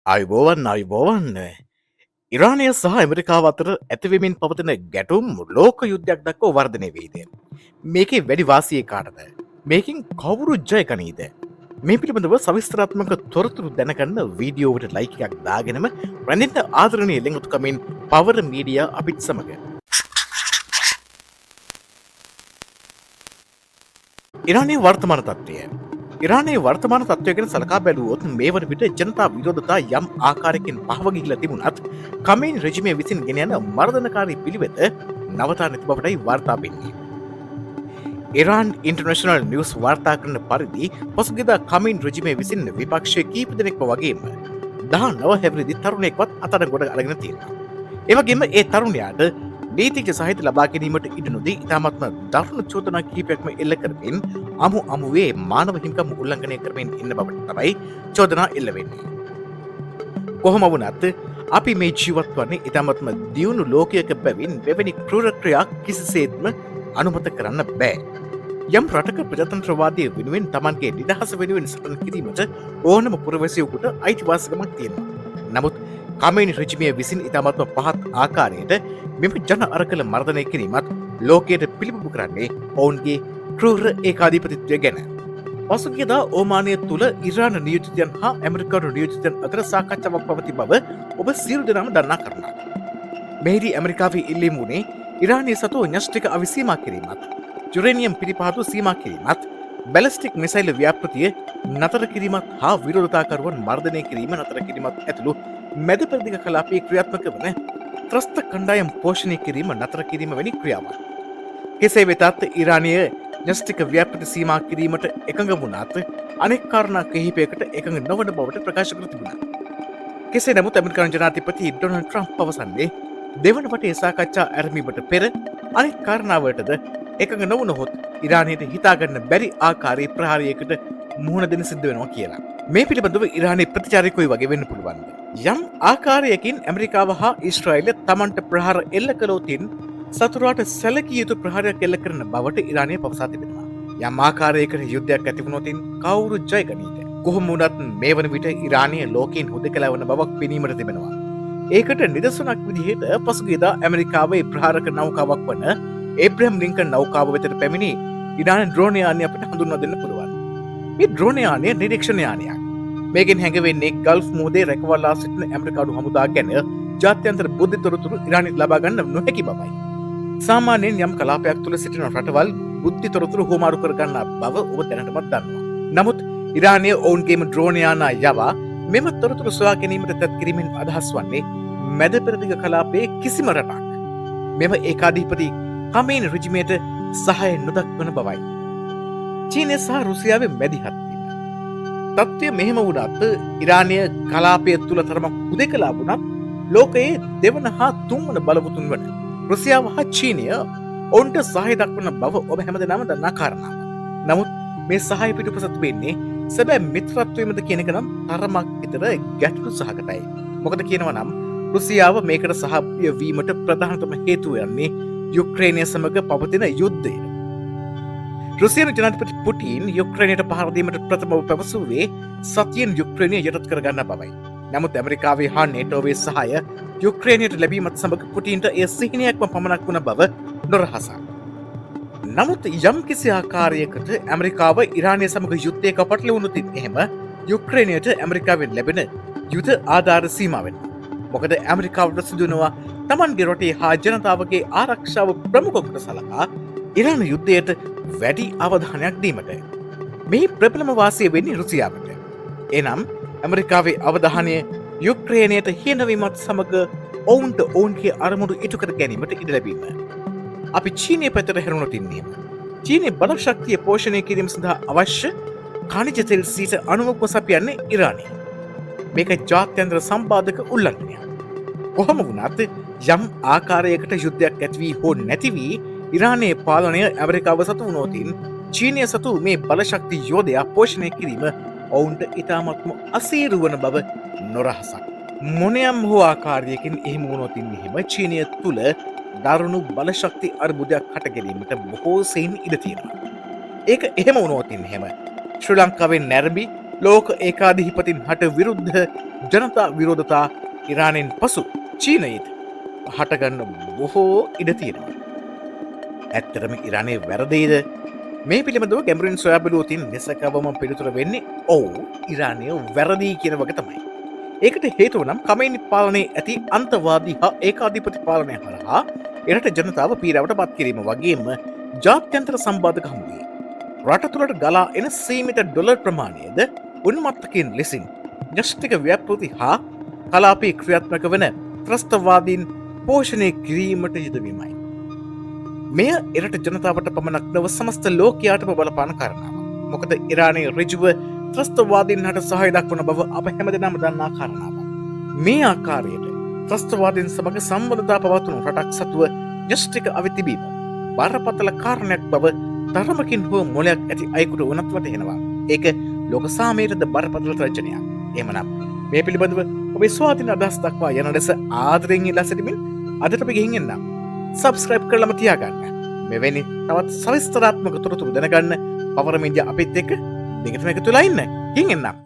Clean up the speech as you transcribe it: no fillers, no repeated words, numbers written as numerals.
අයිබෝවන් ඉරානය සහ ඇමරිකාව අතර ඇතිවමින් පවතින ගැටුම් ලෝක යුද්ධයක් දක්ව වර්ධනය වේද. මේකේ වැඩි වාසිය කාටද. මේකින් කවුරු ජයකනීද. මේ පිළිබඳව සවිස්තරාත්මක තොරතුරු දැනගන්න වීඩියෝවට ලයිකයක් දාගෙනම රැඳින්ට ආදරණය ලෙඟුතුකමින් පවර මීඩිය අපිත් සමඟ. ඉරානයේ වර්තමාන තත්ත්වය. ඉරානයේ වර්තමාන තත්ත්වය ගැන සලකා බැලුවොත් මේ වන විට ජනතා විරෝධතා යම් ආකාරයකින් පහව ගිහිලා තිබුණත් කමෙන් රෙජිමේ විසින් ගෙන යන මර්ධනකාරී පිළිවෙත නවතා නැති බවටයි වාර්තා වෙන්නේ. ඉරාන් ඉන්ටර්නැෂනල් නිවුස් වාර්තා කරන පරිදි පසුගියදා කමෙන් රෙජිමේ විසින් විපක්ෂයේ කීප දෙනෙක්ව වගේම 19 හැවිරිදි තරුණයෙක්වත් අත්අඩංගුවට අරගෙන තියෙනවා. ඒ වගේම ඒ තරුණයාට නීතිඥ සහිත ලබා ගැනීමට ඉඩ නොදී ඉතාමත්ම දරුණු චෝදනා කිහිපයක්ම එල්ල කරමින් අමුවේ මානව හිමිකම් උල්ලංඝනය කරමින් ඉන්න බවට තමයි චෝදනා එල්ල වෙන්නේ. කොහොම වුණත් අපි මේ ජීවත් වන්නේ ඉතාමත්ම දියුණු ලෝකයක බැවින් මෙවැනි ක්‍රූර ක්‍රියා කිසිසේත්ම අනුමත කරන්න බෑ. යම් රටක ප්‍රජාතන්ත්‍රවාදය වෙනුවෙන් තමන්ගේ නිදහස වෙනුවෙන් සටන් කිරීමට ඕනම පුරවැසියෙකුට අයිතිවාසිකමක් තියෙනවා. නමුත් කමෙනි රෙජිමය විසින් ඉතාමත්ම පහත් ආකාරයට මෙම ජන අරකල මර්ධනය කිරීමත් ලෝකයට පිළිබිඹු කරන්නේ ඔවුන්ගේ ක්‍රූර ඒකාධිපතිත්වය ගැන. පසුගියදා ඕමානය තුළ ඉරාන නියෝජිතයන් හා ඇමරිකානු නියෝජිතයන් අතර සාකච්ඡාවක් පවති බව ඔබ සියලු දෙනාම දන්නා කරුණක්. මෙහිදී ඇමරිකාවේ ඉල්ලීම වුණේ ඉරානයේ සතු න්‍යෂ්ටික අවි සීමා කිරීමත්, යුරේනියම් පිරිපහතු සීමා කිරීමත්, බැලිස්ටික් මිසයිල් ව්‍යාපෘතිය නතර කිරීමත් හා විරෝධතාකරුවන් මර්ධනය කිරීම නතර කිරීමත් ඇතුළු මැද පෙරදිග කලාපයේ ක්‍රියාත්මක වන ත්‍රස්ත කණ්ඩායම් පෝෂණය කිරීම නතර කිරීම වැනි ක්‍රියාවක්. කෙසේ වෙතත් ඉරානය න්‍යෂ්ටික ව්‍යාපෘති සීමා කිරීමට එකඟ වුණත් අනෙක් කාරණා කිහිපයකට එකඟ නොවන බවට ප්‍රකාශ කර තිබුණා. කෙසේ නමුත් ඇමරිකානු ජනාධිපති ඩොනල්ඩ් ට්‍රම්ප් පවසන්නේ දෙවන වටේ සාකච්ඡා ආරම්භීමට පෙර අනෙක් කාරණාවලටද එකඟ නොවුනහොත් ඉරානයට හිතාගන්න බැරි ආකාරයේ ප්‍රහාරයකට මුහුණ දෙන්න සිද්ධ වෙනවා කියලා. මේ පිළිබඳව ඉරානයේ ප්‍රතිචාරකයෝ වගේ වෙන්න පුළුවන්. යම් ආකාරයකින් ඇමරිකාව හා ඊශ්‍රායලය තමන්ට ප්‍රහාර එල්ල කළොතින් සතුරාට සැලකිය යුතු ප්‍රහාරයක් එල්ල කරන බවට ඉරානය පවසා තිබෙනවා. යම් ආකාරයකට යුද්ධයක් ඇති වුණොතින් කවුරු ජය ගනීද? කොහොම වුණත් මේ වන විට ඉරානය ලෝකයෙන් හුදකලා වන බවක් පෙනීමට තිබෙනවා. ඒකට නිදසුනක් විදිහට පසුගියදා ඇමරිකාවේ ප්‍රහාරක නෞකාවක් වන ඒබ්‍රහම් ලින්කන් නෞකාව වෙතට පැමිණි ඉරාන ඩ්‍රෝන යානය අපිට හඳුන්වා දෙන්න පුළුවන්. මේ ඩ්‍රෝන යානය නිරීක්ෂණ යානයක්. මේකෙන් හැඟවෙන්නේ ගල්ෆ් මුහුදේ රැකවල්ලා සිටින ඇමරිකානු හමුදා ගැන ජාත්‍යන්තර බුද්ධ තොරතුරු ඉරානයට ලබා ගන්න නොහැකි බවයි. සාමාන්‍යයෙන් යම් කලාපයක් තුළ සිටින රටවල් බුද්ධ තොරතුරු හුවමාරු කර ගන්න බව ඔබ දැනටමත් දන්නවා. නමුත් ඉරානය ඔවුන්ගේම ඩ්‍රෝන යානා යවා මෙම තොරතුරු සොයා ගැනීමට තත් කිරීමෙන් අදහස් වන්නේ මැද පෙරදිග කලාපයේ කිසිම රටක් මෙම ඒකාධිපති කමෙනි රෙජිමයට සහාය නොදක්වන බවයි. චීනය සහ රුසියාවේ මැදිහත් වීම. තත්ත්වය මෙහෙම වුණත් ඉරානය කලාපය තුළ තරමක් හුදෙකලා වුණත් ලෝකයේ දෙවන හා තුන්වන බලවතුන් වන රුසියාව හා චීනය ඔවුන්ට සහාය දක්වන බව ඔබ හැමදෙනාම දන්නා කාරණාවක්. නමුත් මේ සහාය පිටුපසට වෙන්නේ සැබෑ මිත්‍රත්වයමද කියන එක නම් තරමක් විතර ගැටලු සහගතයි. මොකද කියනවා නම් රුසියාව මේකට සහභාගී වීමට ප්‍රධානතම හේතුව යන්නේ යුක්‍රේනය සමග පවතින යුද්ධය. රුසියානු ජනාධිපති පුටින් යුක්‍රේනයට පහර දීමට ප්‍රථමව පැවසුවේ සතියෙන් යුක්‍රේනය යටත් කරගන්න බවයි. නමුත් ඇමරිකාවේ හා නේටෝවේ සහාය යුක්‍රේනයට ලැබීමත් සමග පුටින්ට එය සිහිනයක්ම පමණක් වුණ බව නොරහසක්. නමුත් යම් කිසි ආකාරයකට ඇමරිකාව ඉරානය සමග යුද්ධයක පටලවුණුතින් එහෙම යුක්‍රේනයට ඇමරිකාවෙන් ලැබෙන යුද ආධාර සීමා වෙනවා. මොකද ඇමරිකාවට සිදුවනවා තමන්ගේ රටේ හා ජනතාවගේ ආරක්ෂාව ප්‍රමුඛ කොට සලකා ඉරාන යුද්ධයට වැඩි අවධානයක් දීමට. මේ ප්‍රබලම වාසිය වෙන්නේ රුසියාවට. එනම් ඇමරිකාවේ අවධානය යුක්‍රේනයට හිනවීමත් සමග ඔවුන්ට ඔවුන්ගේ අරමුණු ඉටු කර ගැනීමට ඉඩ ලැබීම. අපි චීනය පැතර හැරුණොත් ඉන්නේම. චීනය බලශක්තිය පෝෂණය කිරීම සඳහා අවශ්‍ය ඛනිජ තෙල් සීට 90ක්ම සපයන්නේ ඉරානය. මේක ජාත්‍යන්තර සම්බාධක උල්ලංඝනයක්. කොහොම වුණත් යම් ආකාරයකට යුද්ධයක් ඇති වී හෝ නැති වී ඉරානයේ පාලනය ඇමරිකාව සතු වුණොතින් චීනය සතු මේ බලශක්ති යෝධයා පෝෂණය කිරීම ඔවුන්ට ඉතාමත්ම අසීරු වන බව නොරහසක්. මොනයම් හෝ ආකාරයකින් එහෙම වුණොතින් එහෙම චීනය තුළ දරුණු බලශක්ති අර්බුදයක් හට ගැනීමට බොහෝ සෙයින් ඉඩ තියෙනවා. ඒක එහෙම වුණොතින් එහෙම ශ්‍රී ලංකාවේ නැරඹි ලෝක ඒකාධිපතින් හට විරුද්ධ ජනතා විරෝධතා ඉරානෙන් පසු චීනයේත් හටගන්න බොහෝ ඉඩ තියෙනවා. ඇත්තරම ඉරානය වැරදිීද මේ පිළිබඳව ගැමරින් සොයාබලූතින් නිසකවම පිළිතුර වෙන්නේ ඔවු ඉරානය වැරදිී කියන වග තමයි. ඒකට හේතුව නම් කමයිනි පාලනය ඇති අන්තවාදී හා ඒකාධිපති පාලනය හරහා එරට ජනතාව පීරවට පත් කිරීම වගේම ජාත්‍යන්තර සම්බාධක හමුවේ. රට තුළට ගලා එන සීමිත ඩොලර් ප්‍රමාණයද උන්මත්තකින් ලෙසින් ඥෂ්ටික ව්‍යපෘති හා කලාපී ක්‍රියාත්මක වන ත්‍රස්තවාදීන් පෝෂණය කිරීමට යුදවීමයි. මෙය එරට ජනතාවට පමණක් නව සමස්ත ලෝකයාටම බලපාන කරනාව. මොකද ඉරානයේ ඍජුව ත්‍රස්තවාදීන් හට සහය දක්වන බව අප හැමදෙනාම දන්නා කාරණාවක්. මේ ආකාරයට ත්‍රස්තවාදීන් සමග සම්බන්ධතා පවත්වනු රටක් සතුව ඥෂ්ටික අවි තිබීම බරපතල කාරණයක් බව තරමකින් හෝ මොලයක් ඇති අයෙකුට වනත් වටහෙනවා. ඒක ලෝක සාමයටද බරපතල තර්ජනයක්. එහෙමනම් මේ පිළිබඳව ඔබේ ස්වාධීන අදහස් දක්වා යන ලෙස ආදරයෙන් ඉල්ලා සිටිමින් අදට අපි ගිහින් එන්නම්. සබස්ක්‍රයිබ් කරලම තියාගන්න. මෙවැනි තවත් සවිස්තරාත්මක තොරතුරු දැනගන්න පවර මීඩියා අපිත් එක්ක දිගටම එකතු වෙලා ඉන්න. ගිහින් එන්නම්.